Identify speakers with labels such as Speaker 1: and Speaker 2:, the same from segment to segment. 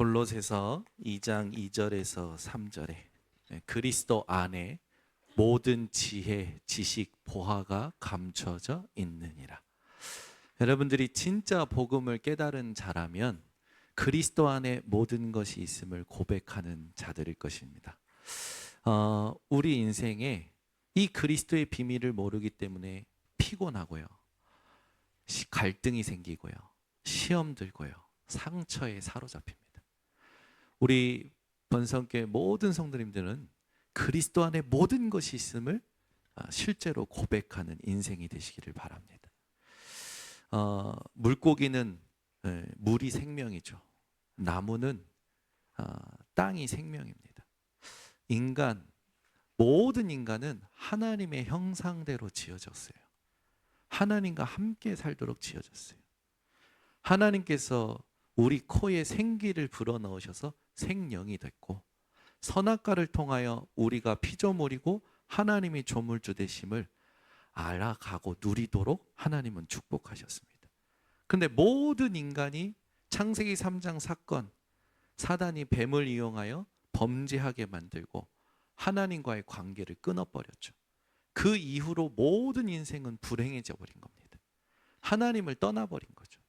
Speaker 1: 골로새서 2장 2절에서 3절에 그리스도 안에 모든 지혜, 지식, 보화가 감춰져 있느니라. 여러분들이 진짜 복음을 깨달은 자라면 그리스도 안에 모든 것이 있음을 고백하는 자들일 것입니다. 우리 인생에 이 그리스도의 비밀을 모르기 때문에 피곤하고요, 갈등이 생기고요, 시험 들고요, 상처에 사로잡힙니다. 우리 번성교회 모든 성도님들은 그리스도 안에 모든 것이 있음을 실제로 고백하는 인생이 되시기를 바랍니다. 물고기는 물이 생명이죠. 나무는 땅이 생명입니다. 모든 인간은 하나님의 형상대로 지어졌어요. 하나님과 함께 살도록 지어졌어요. 하나님께서 우리 코에 생기를 불어넣으셔서 생명이 됐고, 선악과를 통하여 우리가 피조물이고 하나님이 조물주 되심을 알아가고 누리도록 하나님은 축복하셨습니다. 그런데 모든 인간이 창세기 3장 사건, 사단이 뱀을 이용하여 범죄하게 만들고 하나님과의 관계를 끊어버렸죠. 그 이후로 모든 인생은 불행해져 버린 겁니다. 하나님을 떠나버린 거죠.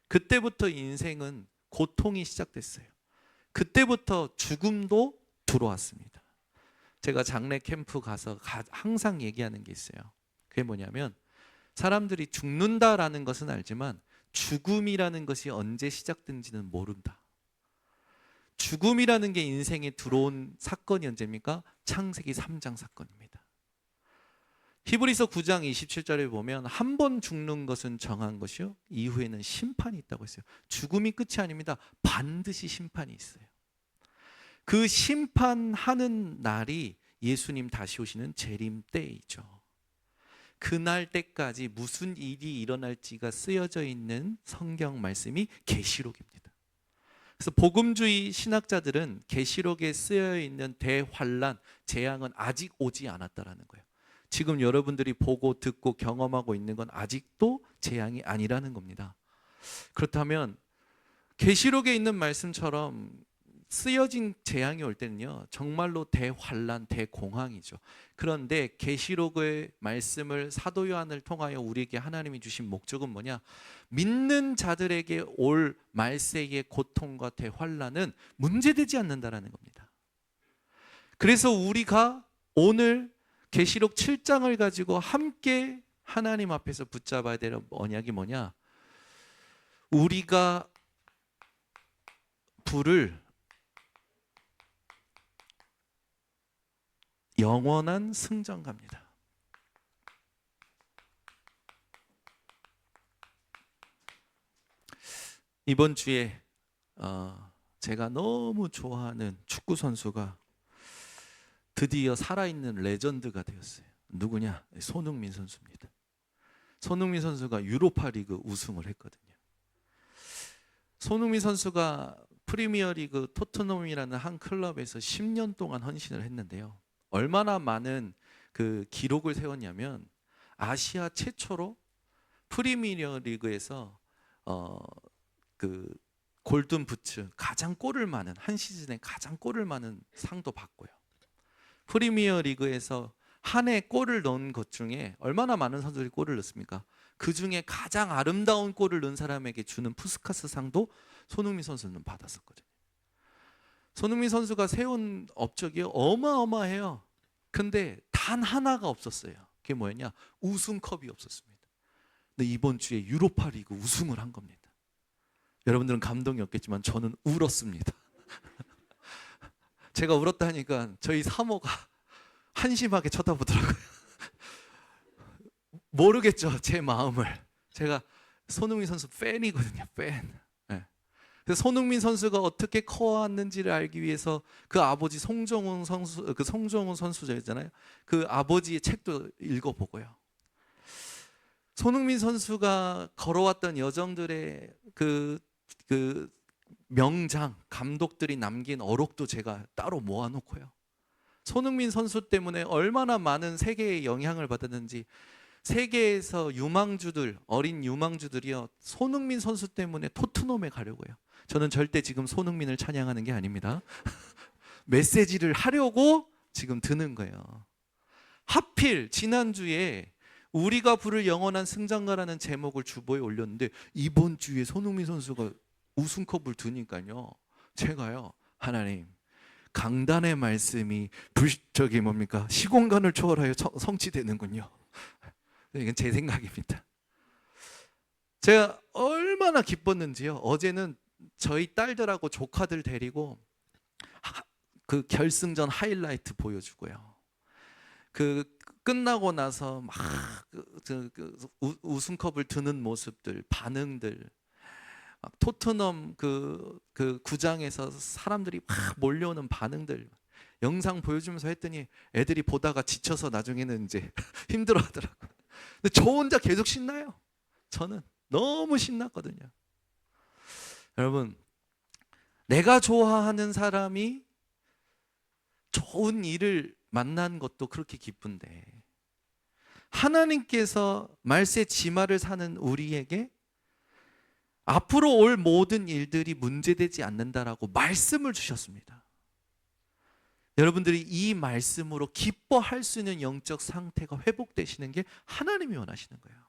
Speaker 1: 그때부터 인생은 고통이 시작됐어요. 그때부터 죽음도 들어왔습니다. 제가 장례 캠프 가서 항상 얘기하는 게 있어요. 그게 뭐냐면, 사람들이 죽는다라는 것은 알지만 죽음이라는 것이 언제 시작된지는 모른다. 죽음이라는 게 인생에 들어온 사건이 언제입니까? 창세기 3장 사건입니다. 히브리서 9장 27절에 보면 한 번 죽는 것은 정한 것이요, 이후에는 심판이 있다고 했어요. 죽음이 끝이 아닙니다. 반드시 심판이 있어요. 그 심판하는 날이 예수님 다시 오시는 재림 때이죠. 그날 때까지 무슨 일이 일어날지가 쓰여져 있는 성경 말씀이 계시록입니다. 그래서 복음주의 신학자들은 계시록에 쓰여 있는 대환란, 재앙은 아직 오지 않았다라는 거예요. 지금 여러분들이 보고 듣고 경험하고 있는 건 아직도 재앙이 아니라는 겁니다. 그렇다면 계시록에 있는 말씀처럼 쓰여진 재앙이 올 때는요, 정말로 대환란, 대공황이죠. 그런데 계시록의 말씀을 사도 요한을 통하여 우리에게 하나님이 주신 목적은 뭐냐? 믿는 자들에게 올 말세의 고통과 대환란은 문제되지 않는다라는 겁니다. 그래서 우리가 오늘 계시록 7장을 가지고 함께 하나님 앞에서 붙잡아야 될 언약이 뭐냐? 우리가 부를 영원한 승전가입니다. 이번 주에 제가 너무 좋아하는 축구 선수가 드디어 살아있는 레전드가 되었어요. 누구냐? 손흥민 선수입니다. 손흥민 선수가 유로파 리그 우승을 했거든요. 손흥민 선수가 프리미어리그 토트넘이라는 한 클럽에서 10년 동안 헌신을 했는데요. 얼마나 많은 그 기록을 세웠냐면, 아시아 최초로 프리미어리그에서 그 골든 부츠, 가장 골을 많은, 한 시즌에 가장 골을 많은 상도 받고요. 프리미어 리그에서 한 해 골을 넣은 것 중에 얼마나 많은 선수들이 골을 넣습니까? 그 중에 가장 아름다운 골을 넣은 사람에게 주는 푸스카스 상도 손흥민 선수는 받았었거든요. 손흥민 선수가 세운 업적이 어마어마해요. 근데 단 하나가 없었어요. 그게 뭐였냐? 우승컵이 없었습니다. 근데 이번 주에 유로파 리그 우승을 한 겁니다. 여러분들은 감동이 없겠지만 저는 울었습니다. 제가 울었다니까 저희 사모가 한심하게 쳐다보더라고요. 모르겠죠, 제 마음을. 제가 손흥민 선수 팬이거든요, 팬. 네. 그래서 손흥민 선수가 어떻게 커왔는지를 알기 위해서 그 아버지 송정훈 선수잖아요. 그 아버지의 책도 읽어보고요. 손흥민 선수가 걸어왔던 여정들의 그 명장, 감독들이 남긴 어록도 제가 따로 모아놓고요. 손흥민 선수 때문에 얼마나 많은 세계의 영향을 받았는지, 세계에서 유망주들, 어린 유망주들이요, 손흥민 선수 때문에 토트넘에 가려고 해요. 저는 절대 지금 손흥민을 찬양하는 게 아닙니다. 메시지를 하려고 지금 드는 거예요. 하필 지난주에 우리가 부를 영원한 승장가라는 제목을 주보에 올렸는데 이번 주에 손흥민 선수가 우승컵을 드니까요, 제가요, 하나님, 강단의 말씀이 저기 뭡니까, 시공간을 초월하여 성취되는군요. 이건 제 생각입니다. 제가 얼마나 기뻤는지요. 어제는 저희 딸들하고 조카들 데리고 그 결승전 하이라이트 보여주고요. 그 끝나고 나서 막 우승컵을 드는 모습들, 반응들, 막 토트넘 그 구장에서 사람들이 막 몰려오는 반응들 영상 보여주면서 했더니 애들이 보다가 지쳐서 나중에는 이제 힘들어하더라고요. 근데 저 혼자 계속 신나요. 저는 너무 신났거든요. 여러분, 내가 좋아하는 사람이 좋은 일을 만난 것도 그렇게 기쁜데, 하나님께서 말세 지마를 사는 우리에게 앞으로 올 모든 일들이 문제되지 않는다라고 말씀을 주셨습니다. 여러분들이 이 말씀으로 기뻐할 수 있는 영적 상태가 회복되시는 게 하나님이 원하시는 거예요.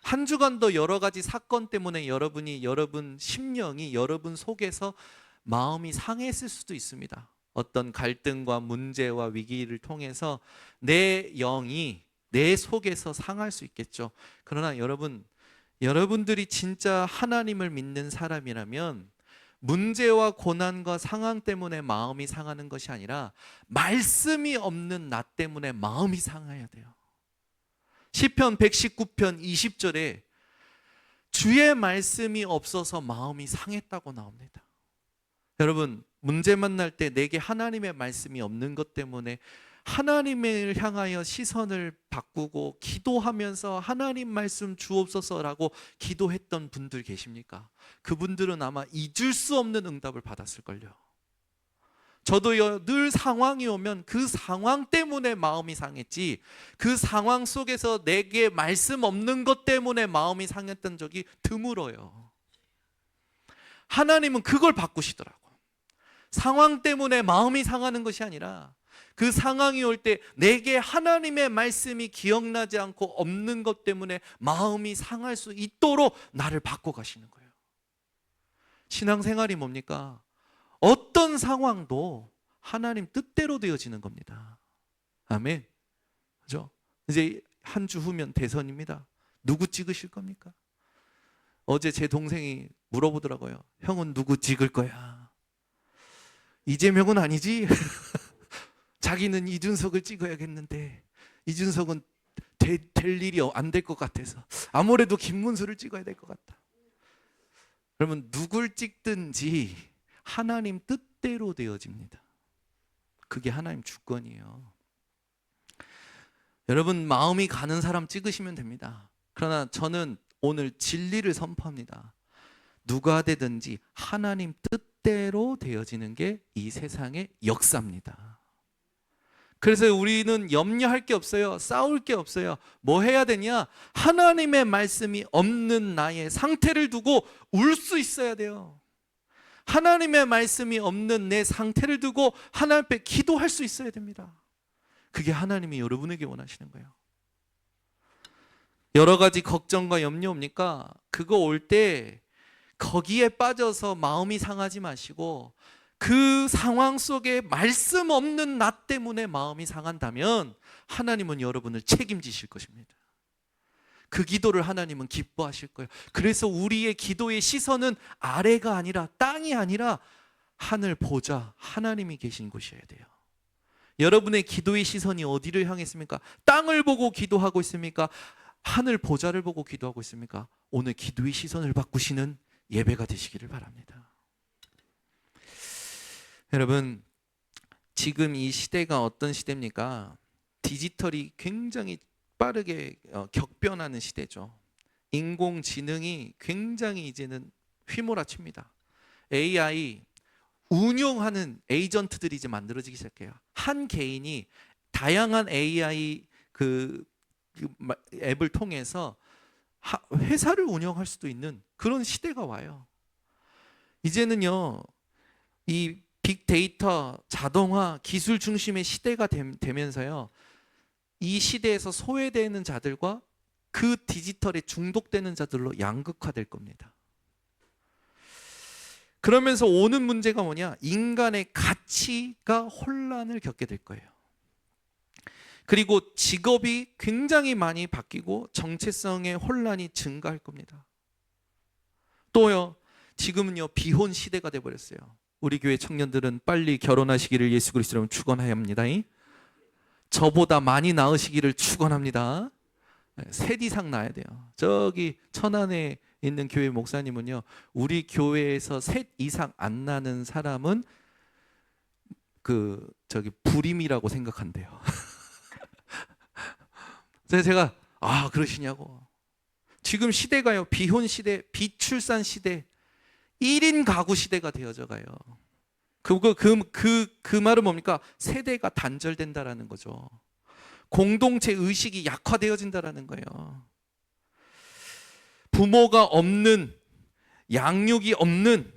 Speaker 1: 한 주간도 여러 가지 사건 때문에 여러분 심령이 여러분 속에서 마음이 상했을 수도 있습니다. 어떤 갈등과 문제와 위기를 통해서 내 영이 내 속에서 상할 수 있겠죠. 그러나 여러분들이 진짜 하나님을 믿는 사람이라면 문제와 고난과 상황 때문에 마음이 상하는 것이 아니라 말씀이 없는 나 때문에 마음이 상해야 돼요. 시편 119편 20절에 주의 말씀이 없어서 마음이 상했다고 나옵니다. 여러분, 문제 만날 때 내게 하나님의 말씀이 없는 것 때문에 하나님을 향하여 시선을 바꾸고 기도하면서 하나님 말씀 주옵소서라고 기도했던 분들 계십니까? 그분들은 아마 잊을 수 없는 응답을 받았을걸요. 저도요, 늘 상황이 오면 그 상황 때문에 마음이 상했지, 그 상황 속에서 내게 말씀 없는 것 때문에 마음이 상했던 적이 드물어요. 하나님은 그걸 바꾸시더라고. 상황 때문에 마음이 상하는 것이 아니라 그 상황이 올 때 내게 하나님의 말씀이 기억나지 않고 없는 것 때문에 마음이 상할 수 있도록 나를 바꿔가시는 거예요. 신앙생활이 뭡니까? 어떤 상황도 하나님 뜻대로 되어지는 겁니다. 아멘. 그죠? 이제 한 주 후면 대선입니다. 누구 찍으실 겁니까? 어제 제 동생이 물어보더라고요. 형은 누구 찍을 거야? 이재명은 아니지? 자기는 이준석을 찍어야겠는데 이준석은 될 일이 안 될 것 같아서 아무래도 김문수를 찍어야 될 것 같다. 그러면 누굴 찍든지 하나님 뜻대로 되어집니다. 그게 하나님 주권이에요. 여러분, 마음이 가는 사람 찍으시면 됩니다. 그러나 저는 오늘 진리를 선포합니다. 누가 되든지 하나님 뜻대로 되어지는 게 이 세상의 역사입니다. 그래서 우리는 염려할 게 없어요. 싸울 게 없어요. 뭐 해야 되냐? 하나님의 말씀이 없는 나의 상태를 두고 울 수 있어야 돼요. 하나님의 말씀이 없는 내 상태를 두고 하나님 앞에 기도할 수 있어야 됩니다. 그게 하나님이 여러분에게 원하시는 거예요. 여러 가지 걱정과 염려 옵니까? 그거 올 때 거기에 빠져서 마음이 상하지 마시고 그 상황 속에 말씀 없는 나 때문에 마음이 상한다면 하나님은 여러분을 책임지실 것입니다. 그 기도를 하나님은 기뻐하실 거예요. 그래서 우리의 기도의 시선은 아래가 아니라 땅이 아니라 하늘 보좌 하나님이 계신 곳이어야 돼요. 여러분의 기도의 시선이 어디를 향했습니까? 땅을 보고 기도하고 있습니까? 하늘 보좌를 보고 기도하고 있습니까? 오늘 기도의 시선을 바꾸시는 예배가 되시기를 바랍니다. 여러분, 지금 이 시대가 어떤 시대입니까? 디지털이 굉장히 빠르게 격변하는 시대죠. 인공지능이 굉장히 이제는 휘몰아칩니다. AI 운용하는 에이전트들이 이제 만들어지기 시작해요. 한 개인이 다양한 AI 앱을 통해서 회사를 운영할 수도 있는 그런 시대가 와요. 이제는요, 이 빅데이터, 자동화, 기술 중심의 시대가 되면서요, 이 시대에서 소외되는 자들과 그 디지털에 중독되는 자들로 양극화될 겁니다. 그러면서 오는 문제가 뭐냐? 인간의 가치가 혼란을 겪게 될 거예요. 그리고 직업이 굉장히 많이 바뀌고 정체성의 혼란이 증가할 겁니다. 또요, 지금은요, 비혼 시대가 돼버렸어요. 우리 교회 청년들은 빨리 결혼하시기를 예수 그리스도로 축원해야 합니다. 저보다 많이 낳으시기를 축원합니다. 셋 이상 낳아야 돼요. 저기 천안에 있는 교회 목사님은요, 우리 교회에서 셋 이상 안 낳는 사람은 불임이라고 생각한대요. 그래서 제가 그러시냐고. 지금 시대가요, 비혼 시대, 비출산 시대, 1인 가구 시대가 되어져 가요. 그 말은 뭡니까? 세대가 단절된다라는 거죠. 공동체 의식이 약화되어진다라는 거예요. 부모가 없는, 양육이 없는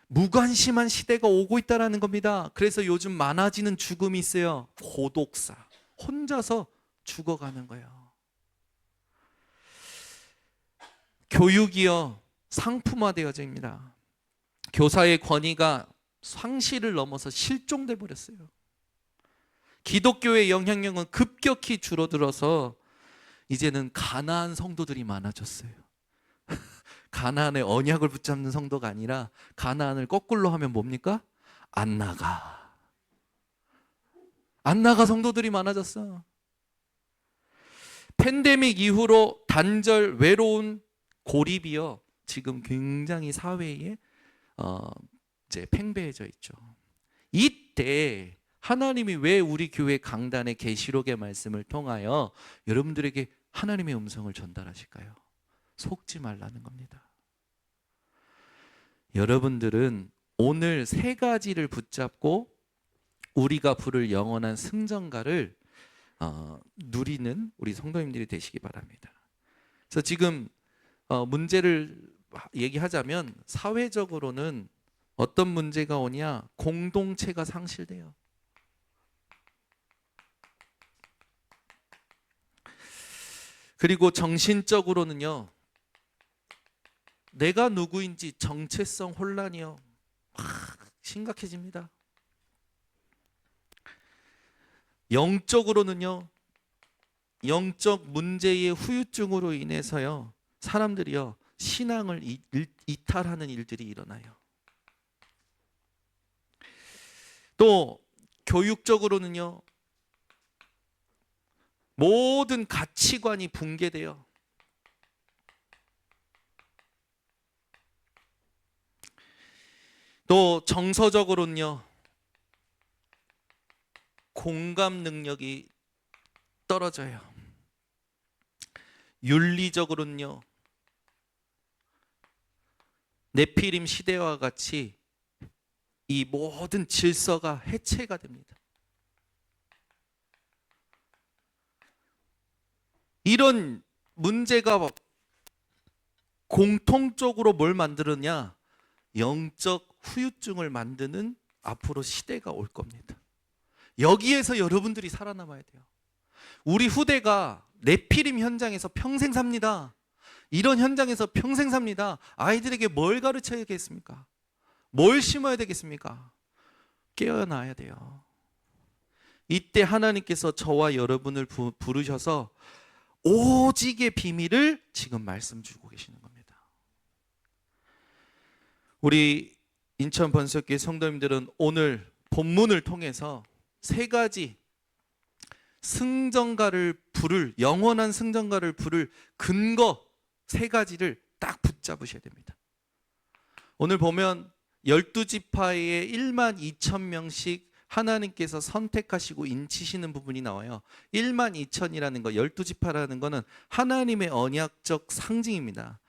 Speaker 1: 무관심한 시대가 오고 있다라는 겁니다. 그래서 요즘 많아지는 죽음이 있어요. 고독사, 혼자서 죽어가는 거예요. 교육이요, 상품화되어집니다. 교사의 권위가 상실을 넘어서 실종돼 버렸어요. 기독교의 영향력은 급격히 줄어들어서 이제는 가나안 성도들이 많아졌어요. 가나안의 언약을 붙잡는 성도가 아니라 가나안을 거꾸로 하면 뭡니까? 안 나가 성도들이 많아졌어. 팬데믹 이후로 단절, 외로운, 고립이요, 지금 굉장히 사회에 이제 팽배해져 있죠. 이때 하나님이 왜 우리 교회 강단의 계시록의 말씀을 통하여 여러분들에게 하나님의 음성을 전달하실까요? 속지 말라는 겁니다. 여러분들은 오늘 세 가지를 붙잡고 우리가 부를 영원한 승전가를 누리는 우리 성도님들이 되시기 바랍니다. 그래서 지금 문제를 얘기하자면 사회적으로는 어떤 문제가 오냐? 공동체가 상실돼요. 그리고 정신적으로는요, 내가 누구인지 정체성 혼란이요, 심각해집니다. 영적으로는요, 영적 문제의 후유증으로 인해서요, 사람들이요, 신앙을 이탈하는 일들이 일어나요. 또 교육적으로는요, 모든 가치관이 붕괴돼요. 또 정서적으로는요, 공감 능력이 떨어져요. 윤리적으로는요, 네피림 시대와 같이 이 모든 질서가 해체가 됩니다. 이런 문제가 공통적으로 뭘 만드느냐? 영적 후유증을 만드는 앞으로 시대가 올 겁니다. 여기에서 여러분들이 살아남아야 돼요. 우리 후대가 네피림 현장에서 평생 삽니다. 이런 현장에서 평생 삽니다. 아이들에게 뭘 가르쳐야겠습니까? 뭘 심어야 되겠습니까? 깨어나야 돼요. 이때 하나님께서 저와 여러분을 부르셔서 오직의 비밀을 지금 말씀 주고 계시는 겁니다. 우리 인천 번석교회 성도님들은 오늘 본문을 통해서 세 가지 승전가를 부를, 영원한 승전가를 부를 근거 세 가지를 딱 붙잡으셔야 됩니다. 오늘 보면 12지파에 1만 2천 명씩 하나님께서 선택하시고 인치시는 부분이 나와요. 1만 2천이라는 거, 12지파라는 거는 하나님의 언약적 상징입니다.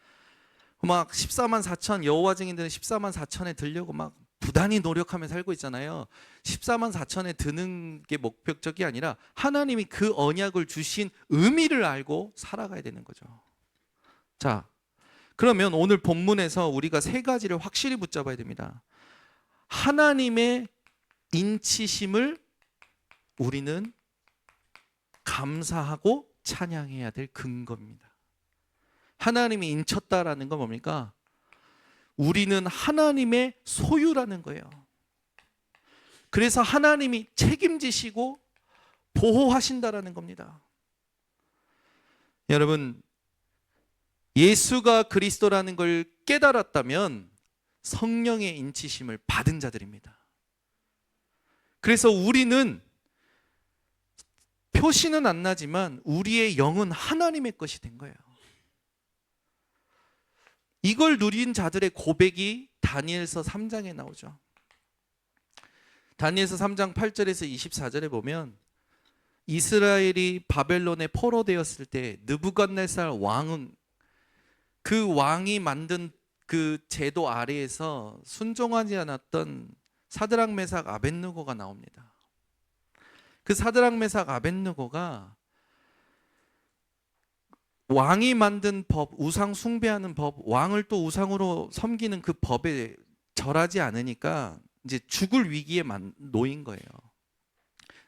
Speaker 1: 막 14만 4천, 여호와 증인들은 14만 4천에 들려고 막 부단히 노력하며 살고 있잖아요. 14만 4천에 드는 게 목적이 아니라 하나님이 그 언약을 주신 의미를 알고 살아가야 되는 거죠. 자, 그러면 오늘 본문에서 우리가 세 가지를 확실히 붙잡아야 됩니다. 하나님의 인치심을 우리는 감사하고 찬양해야 될 근거입니다. 하나님이 인쳤다라는 건 뭡니까? 우리는 하나님의 소유라는 거예요. 그래서 하나님이 책임지시고 보호하신다라는 겁니다. 여러분, 예수가 그리스도라는 걸 깨달았다면 성령의 인치심을 받은 자들입니다. 그래서 우리는 표시는 안 나지만 우리의 영은 하나님의 것이 된 거예요. 이걸 누린 자들의 고백이 다니엘서 3장에 나오죠. 다니엘서 3장 8절에서 24절에 보면 이스라엘이 바벨론에 포로되었을 때 느부갓네살 왕은 그 왕이 만든 그 제도 아래에서 순종하지 않았던 사드락 메삭 아벳느고가 나옵니다. 그 사드락 메삭 아벳느고가 왕이 만든 법, 우상 숭배하는 법, 왕을 또 우상으로 섬기는 그 법에 절하지 않으니까 이제 죽을 위기에 놓인 거예요.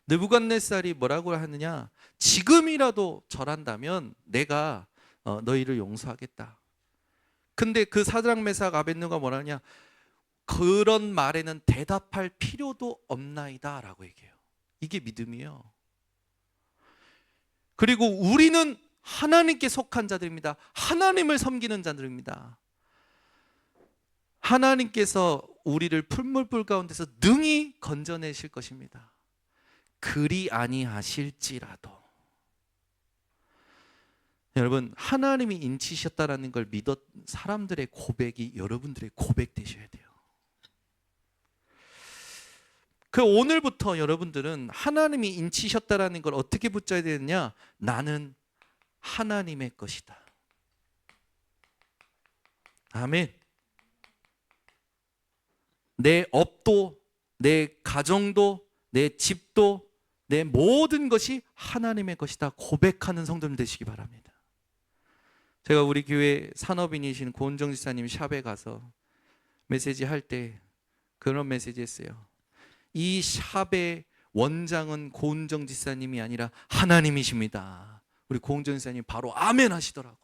Speaker 1: 느부갓네살이 뭐라고 하느냐? 지금이라도 절한다면 내가 너희를 용서하겠다. 근데 그 사드락 메삭 아벳느고가 뭐라냐? 그런 말에는 대답할 필요도 없나이다 라고 얘기해요. 이게 믿음이에요. 그리고 우리는 하나님께 속한 자들입니다. 하나님을 섬기는 자들입니다. 하나님께서 우리를 풀물불 가운데서 능히 건져내실 것입니다. 그리 아니하실지라도. 여러분, 하나님이 인치셨다라는 걸 믿었 사람들의 고백이 여러분들의 고백 되셔야 돼요. 그 오늘부터 여러분들은 하나님이 인치셨다라는 걸 어떻게 붙잡아야 되느냐? 나는 하나님의 것이다. 아멘. 내 업도, 내 가정도, 내 집도, 내 모든 것이 하나님의 것이다. 고백하는 성도님 되시기 바랍니다. 제가 우리 교회 산업인이신 고은정 지사님 샵에 가서 메시지 할 때 그런 메시지 했어요. 이 샵의 원장은 고은정 지사님이 아니라 하나님이십니다. 우리 고은정 지사님 바로 아멘 하시더라고.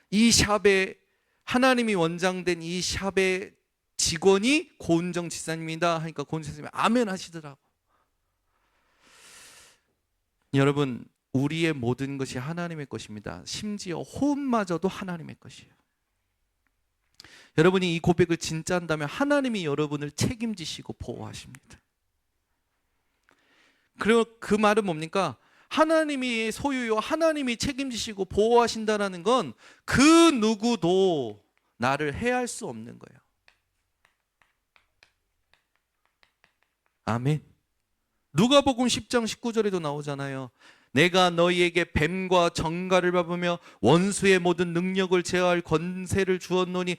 Speaker 1: 이 샵의 하나님이 원장된 이 샵의 직원이 고은정 지사님이다 하니까 고은정 지사님이 아멘 하시더라고. 여러분, 우리의 모든 것이 하나님의 것입니다. 심지어 호흡마저도 하나님의 것이에요. 여러분이 이 고백을 진짜 한다면 하나님이 여러분을 책임지시고 보호하십니다. 그리고 그 말은 뭡니까? 하나님이 소유요, 하나님이 책임지시고 보호하신다는 건 그 누구도 나를 해할 수 없는 거예요. 아멘. 누가복음 10장 19절에도 나오잖아요. 내가 너희에게 뱀과 정갈을 밟으며 원수의 모든 능력을 제어할 권세를 주었노니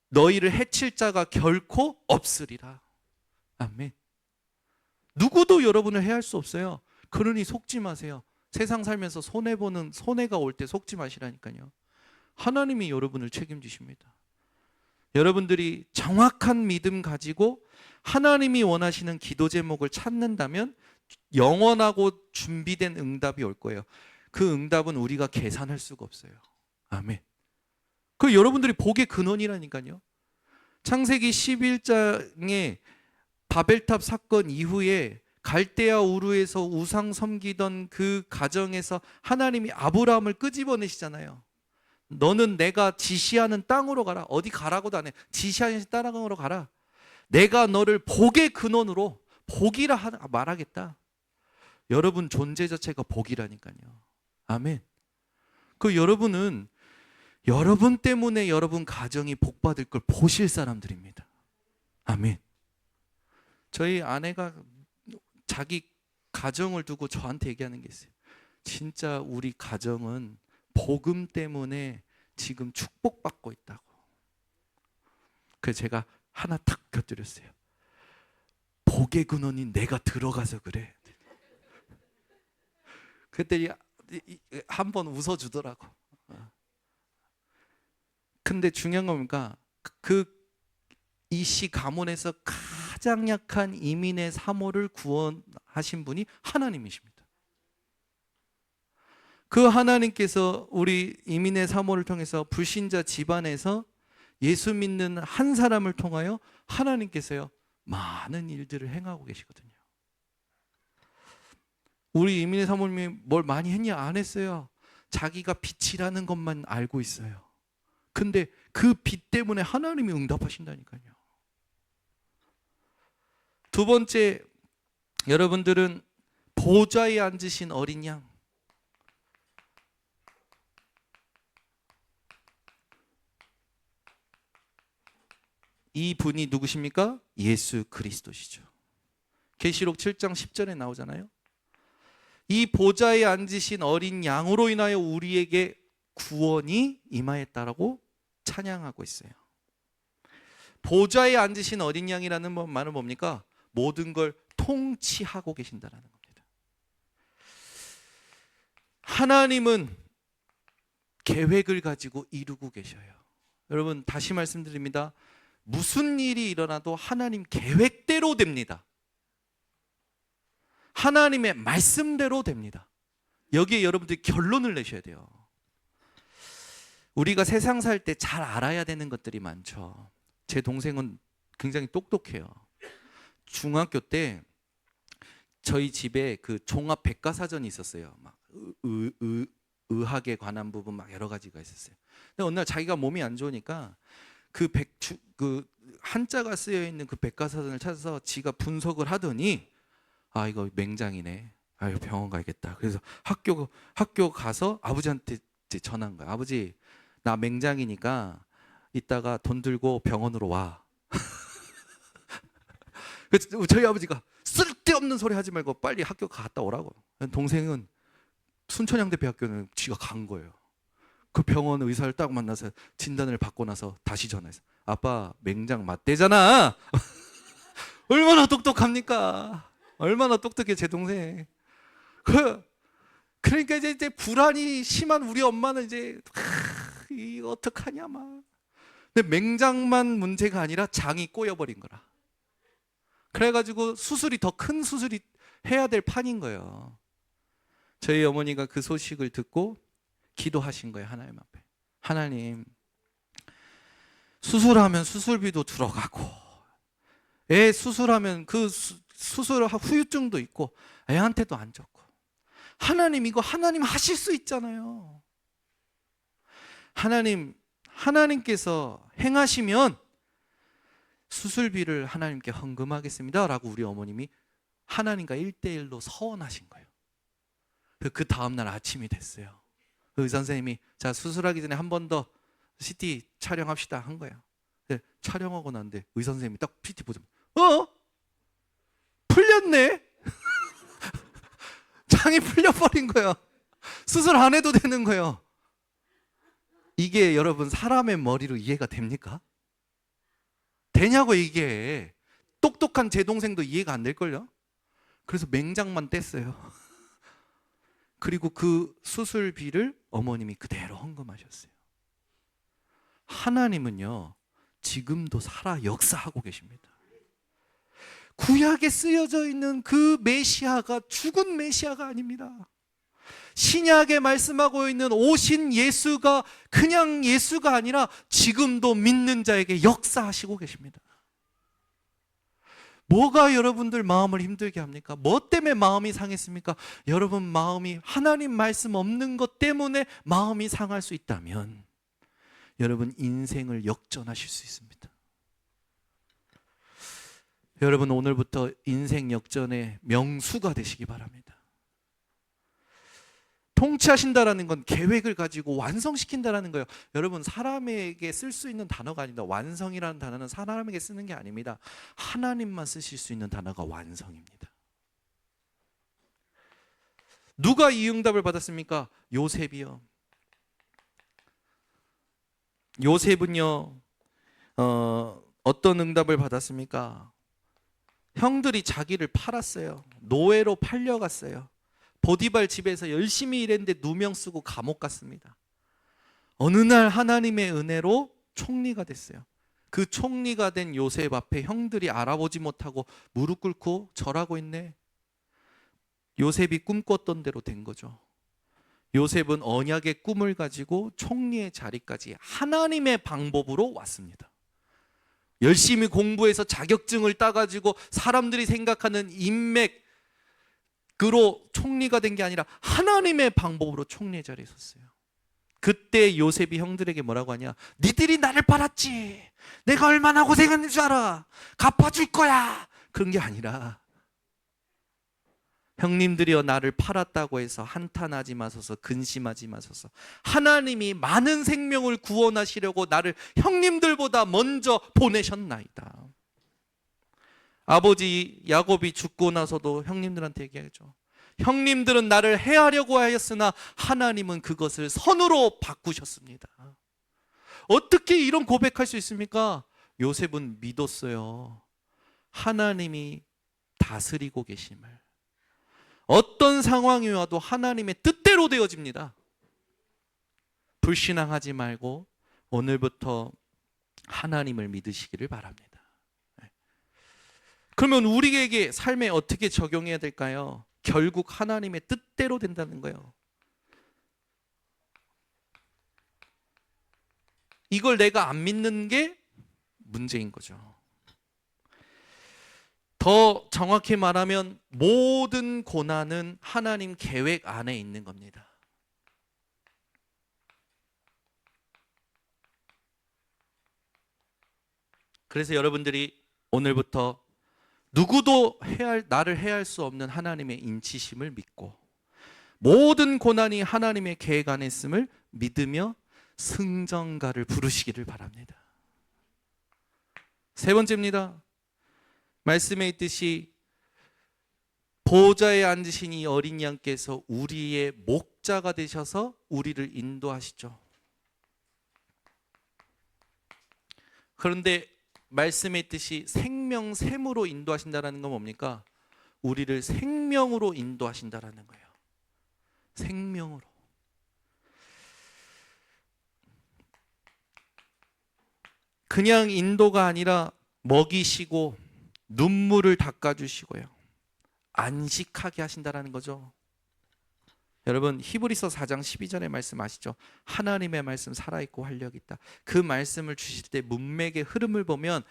Speaker 1: 너희를 해칠 자가 결코 없으리라. 아멘. 누구도 여러분을 해할 수 없어요. 그러니 속지 마세요. 세상 살면서 손해가 올 때 속지 마시라니까요. 하나님이 여러분을 책임지십니다. 여러분들이 정확한 믿음 가지고 하나님이 원하시는 기도 제목을 찾는다면 영원하고 준비된 응답이 올 거예요. 그 응답은 우리가 계산할 수가 없어요. 아멘. 그 여러분들이 복의 근원이라니까요. 창세기 11장에 바벨탑 사건 이후에 갈대아 우르에서 우상 섬기던 그 가정에서 하나님이 아브라함을 끄집어내시잖아요. 너는 내가 지시하는 땅으로 가라. 어디 가라고도 안 해. 지시하는 땅으로 가라. 내가 너를 복의 근원으로 복이라 말하겠다. 여러분 존재 자체가 복이라니까요. 아멘. 그 여러분은 여러분 때문에 여러분 가정이 복받을 걸 보실 사람들입니다. 아멘. 저희 아내가 자기 가정을 두고 저한테 얘기하는 게 있어요. 진짜 우리 가정은 복음 때문에 지금 축복받고 있다고. 그래서 제가 하나 탁 곁들였어요. 복의 근원이 내가 들어가서 그래. 그랬더니 한 번 웃어주더라고. 근데 중요한 건 뭡니까? 이씨 가문에서 가장 약한 이민의 사모를 구원하신 분이 하나님이십니다. 그 하나님께서 우리 이민의 사모를 통해서 불신자 집안에서 예수 믿는 한 사람을 통하여 하나님께서요 많은 일들을 행하고 계시거든요. 우리 이민의 사모님이 뭘 많이 했냐? 안 했어요. 자기가 빛이라는 것만 알고 있어요. 근데 그 빛 때문에 하나님이 응답하신다니까요. 두 번째, 여러분들은 보좌에 앉으신 어린 양. 이 분이 누구십니까? 예수 그리스도시죠. 계시록 7장 10절에 나오잖아요. 이 보좌에 앉으신 어린 양으로 인하여 우리에게 구원이 임하였다라고 찬양하고 있어요. 보좌에 앉으신 어린 양이라는 말은 뭡니까? 모든 걸 통치하고 계신다라는 겁니다. 하나님은 계획을 가지고 이루고 계셔요. 여러분 다시 말씀드립니다. 무슨 일이 일어나도 하나님 계획대로 됩니다. 하나님의 말씀대로 됩니다. 여기에 여러분들이 결론을 내셔야 돼요. 우리가 세상 살 때 잘 알아야 되는 것들이 많죠. 제 동생은 굉장히 똑똑해요. 중학교 때 저희 집에 그 종합 백과사전이 있었어요. 막 의학에 관한 부분 막 여러 가지가 있었어요. 근데 어느 날 자기가 몸이 안 좋으니까 그 한자가 쓰여 있는 그 백과사전을 찾아서 지가 분석을 하더니 아 이거 맹장이네. 아유 병원 가야겠다. 그래서 학교 가서 아버지한테 전화한 거야. 아버지 나 맹장이니까 이따가 돈 들고 병원으로 와. 그래서 저희 아버지가 쓸데없는 소리 하지 말고 빨리 학교 갔다 오라고. 동생은 순천향대병학교는 지가 간 거예요. 그 병원 의사를 딱 만나서 진단을 받고 나서 다시 전화해서 아빠 맹장 맞대잖아. 얼마나 똑똑합니까? 얼마나 똑똑해 제 동생. 그러니까 이제 불안이 심한 우리 엄마는 이제 이거 어떡하냐 막. 근데 맹장만 문제가 아니라 장이 꼬여버린 거라. 그래가지고 수술이 더 큰 수술이 해야 될 판인 거예요. 저희 어머니가 그 소식을 듣고 기도하신 거예요. 하나님 앞에. 하나님 수술하면 수술비도 들어가고 애 수술하면 그 수술 후유증도 있고 애한테도 안 좋고 하나님 이거 하나님 하실 수 있잖아요. 하나님께서 행하시면 수술비를 하나님께 헌금하겠습니다 라고 우리 어머님이 하나님과 1대1로 서원하신 거예요. 그 다음날 아침이 됐어요. 그 의사 선생님이 자 수술하기 전에 한 번 더 CT 촬영합시다 한 거예요. 촬영하고 났는데 의사 선생님이 딱 CT 보자마자 풀렸네. 장이 풀려버린 거예요. 수술 안 해도 되는 거예요. 이게 여러분 사람의 머리로 이해가 됩니까? 되냐고 이게. 똑똑한 제 동생도 이해가 안 될걸요. 그래서 맹장만 뗐어요. 그리고 그 수술비를 어머님이 그대로 헌금하셨어요. 하나님은요 지금도 살아 역사하고 계십니다. 구약에 쓰여져 있는 그 메시아가 죽은 메시아가 아닙니다. 신약에 말씀하고 있는 오신 예수가 그냥 예수가 아니라 지금도 믿는 자에게 역사하시고 계십니다. 뭐가 여러분들 마음을 힘들게 합니까? 뭐 때문에 마음이 상했습니까? 여러분 마음이 하나님 말씀 없는 것 때문에 마음이 상할 수 있다면 여러분 인생을 역전하실 수 있습니다. 여러분 오늘부터 인생 역전의 명수가 되시기 바랍니다. 통치하신다라는 건 계획을 가지고 완성시킨다라는 거예요. 여러분 사람에게 쓸 수 있는 단어가 아닙니다. 완성이라는 단어는 사람에게 쓰는 게 아닙니다. 하나님만 쓰실 수 있는 단어가 완성입니다. 누가 이 응답을 받았습니까? 요셉이요. 요셉은요 어떤 응답을 받았습니까? 형들이 자기를 팔았어요. 노예로 팔려갔어요. 보디발 집에서 열심히 일했는데 누명 쓰고 감옥 갔습니다. 어느 날 하나님의 은혜로 총리가 됐어요. 그 총리가 된 요셉 앞에 형들이 알아보지 못하고 무릎 꿇고 절하고 있네. 요셉이 꿈꿨던 대로 된 거죠. 요셉은 언약의 꿈을 가지고 총리의 자리까지 하나님의 방법으로 왔습니다. 열심히 공부해서 자격증을 따가지고 사람들이 생각하는 인맥으로 총리가 된 게 아니라 하나님의 방법으로 총리의 자리에 섰어요. 그때 요셉이 형들에게 뭐라고 하냐? 니들이 나를 팔았지. 내가 얼마나 고생했는 줄 알아. 갚아줄 거야. 그런 게 아니라 형님들이여 나를 팔았다고 해서 한탄하지 마소서, 근심하지 마소서. 하나님이 많은 생명을 구원하시려고 나를 형님들보다 먼저 보내셨나이다. 아버지 야곱이 죽고 나서도 형님들한테 얘기하죠. 형님들은 나를 해하려고 하였으나 하나님은 그것을 선으로 바꾸셨습니다. 어떻게 이런 고백할 수 있습니까? 요셉은 믿었어요. 하나님이 다스리고 계심을. 어떤 상황이 와도 하나님의 뜻대로 되어집니다. 불신앙하지 말고 오늘부터 하나님을 믿으시기를 바랍니다. 그러면 우리에게 삶에 어떻게 적용해야 될까요? 결국 하나님의 뜻대로 된다는 거예요. 이걸 내가 안 믿는 게 문제인 거죠. 더 정확히 말하면 모든 고난은 하나님 계획 안에 있는 겁니다. 그래서 여러분들이 오늘부터 누구도 나를 해할 수 없는 하나님의 인치심을 믿고 모든 고난이 하나님의 계획 안에 있음을 믿으며 승전가를 부르시기를 바랍니다. 세 번째입니다. 말씀에 있듯이 보좌에 앉으신 이 어린 양께서 우리의 목자가 되셔서 우리를 인도하시죠. 그런데 말씀에 있듯이 생명샘으로 인도하신다는 건 뭡니까? 우리를 생명으로 인도하신다는 거예요. 생명으로. 그냥 인도가 아니라 먹이시고 눈물을 닦아주시고요. 안식하게 하신다는 거죠. 여러분 히브리서 4장 12절의 말씀 아시죠? 하나님의 말씀 살아있고 활력이 있다. 그 말씀을 주실 때 문맥의 흐름을 보면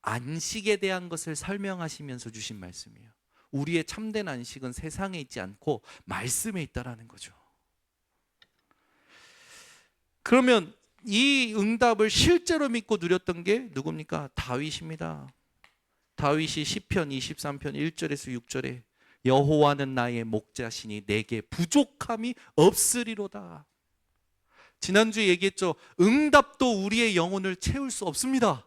Speaker 1: 안식에 대한 것을 설명하시면서 주신 말씀이에요. 우리의 참된 안식은 세상에 있지 않고 말씀에 있다라는 거죠. 그러면 이 응답을 실제로 믿고 누렸던 게 누굽니까? 다윗입니다. 다윗이 시편 23편 1절에서 6절에 여호와는 나의 목자시니 내게 부족함이 없으리로다. 지난주에 얘기했죠. 응답도 우리의 영혼을 채울 수 없습니다.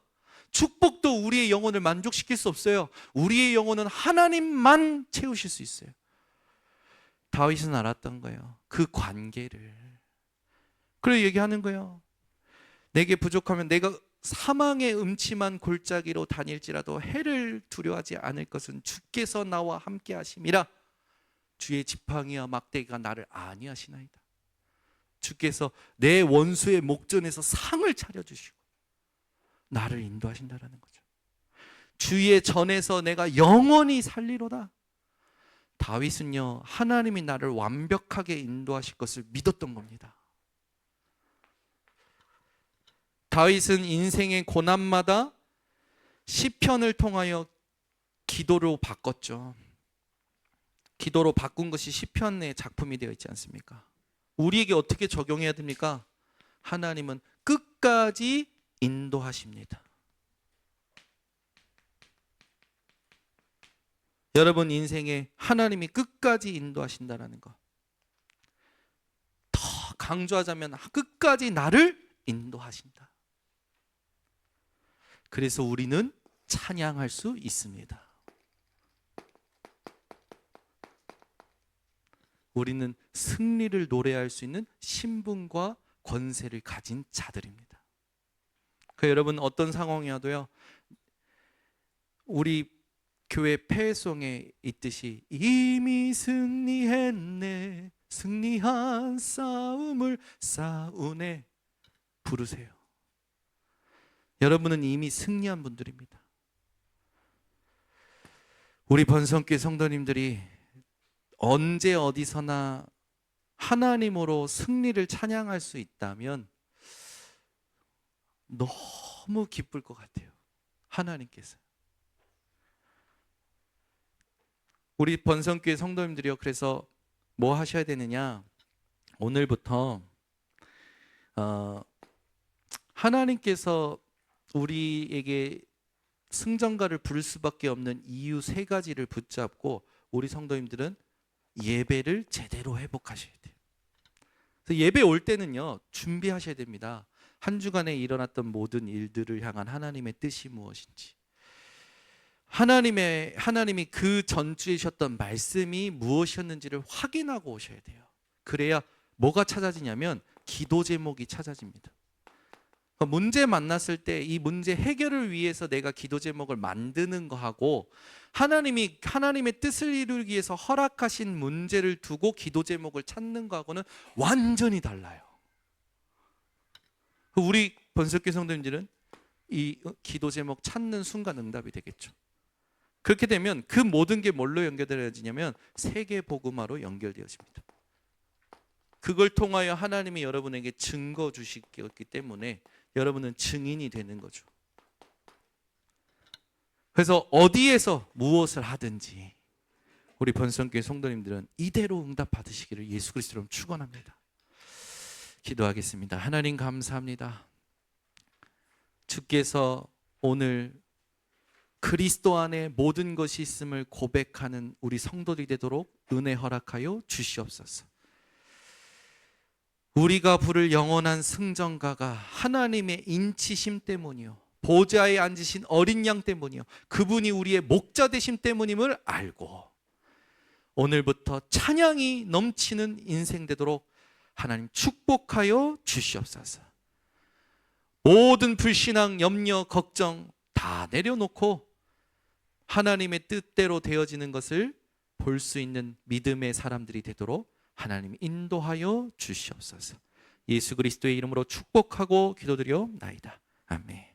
Speaker 1: 축복도 우리의 영혼을 만족시킬 수 없어요. 우리의 영혼은 하나님만 채우실 수 있어요. 다윗은 알았던 거예요. 그 관계를. 그래서 얘기하는 거예요. 내게 부족하면 내가 사망의 음침한 골짜기로 다닐지라도 해를 두려워하지 않을 것은 주께서 나와 함께 하심이라. 주의 지팡이와 막대기가 나를 안위하시나이다. 주께서 내 원수의 목전에서 상을 차려주시고 나를 인도하신다는 거죠. 주의 전에서 내가 영원히 살리로다. 다윗은요 하나님이 나를 완벽하게 인도하실 것을 믿었던 겁니다. 다윗은 인생의 고난마다 시편을 통하여 기도로 바꿨죠. 기도로 바꾼 것이 시편의 작품이 되어 있지 않습니까? 우리에게 어떻게 적용해야 됩니까? 하나님은 끝까지 인도하십니다. 여러분 인생에 하나님이 끝까지 인도하신다는 것. 더 강조하자면 끝까지 나를 인도하신다. 그래서 우리는 찬양할 수 있습니다. 우리는 승리를 노래할 수 있는 신분과 권세를 가진 자들입니다. 여러분 어떤 상황이어도요 우리 교회 폐송에 있듯이 이미 승리했네, 승리한 싸움을 싸우네 부르세요. 여러분은 이미 승리한 분들입니다. 우리 번성교회 성도님들이 언제 어디서나 하나님으로 승리를 찬양할 수 있다면 너무 기쁠 것 같아요. 하나님께서. 우리 번성교회 성도님들이요, 그래서 뭐 하셔야 되느냐, 오늘부터 하나님께서 우리에게 승전가를 부를 수밖에 없는 이유 3가지를 붙잡고 우리 성도님들은 예배를 제대로 회복하셔야 돼요. 그래서 예배 올 때는요, 준비하셔야 됩니다. 한 주간에 일어났던 모든 일들을 향한 하나님의 뜻이 무엇인지, 하나님이 그 전주에 주셨던 말씀이 무엇이었는지를 확인하고 오셔야 돼요. 그래야 뭐가 찾아지냐면 기도 제목이 찾아집니다. 문제 만났을 때 이 문제 해결을 위해서 내가 기도 제목을 만드는 거하고 하나님의 뜻을 이루기 위해서 허락하신 문제를 두고 기도 제목을 찾는 거하고는 완전히 달라요. 우리 번석교 성도님들은 이 기도 제목 찾는 순간 응답이 되겠죠. 그렇게 되면 그 모든 게 뭘로 연결되어지냐면 세계 복음화로 연결되어집니다. 그걸 통하여 하나님이 여러분에게 증거 주시기 때문에 여러분은 증인이 되는 거죠. 그래서 어디에서 무엇을 하든지 우리 번성교회 성도님들은 이대로 응답 받으시기를 예수 그리스도로 축원합니다. 기도하겠습니다. 하나님 감사합니다. 주께서 오늘 그리스도 안에 모든 것이 있음을 고백하는 우리 성도들이 되도록 은혜 허락하여 주시옵소서. 우리가 부를 영원한 승전가가 하나님의 인치심 때문이요, 보좌에 앉으신 어린 양 때문이요, 그분이 우리의 목자 되심 때문임을 알고 오늘부터 찬양이 넘치는 인생 되도록 하나님 축복하여 주시옵소서. 모든 불신앙, 염려, 걱정 다 내려놓고 하나님의 뜻대로 되어지는 것을 볼 수 있는 믿음의 사람들이 되도록 하나님 인도하여 주시옵소서. 예수 그리스도의 이름으로 축복하고 기도드려 나이다. 아멘.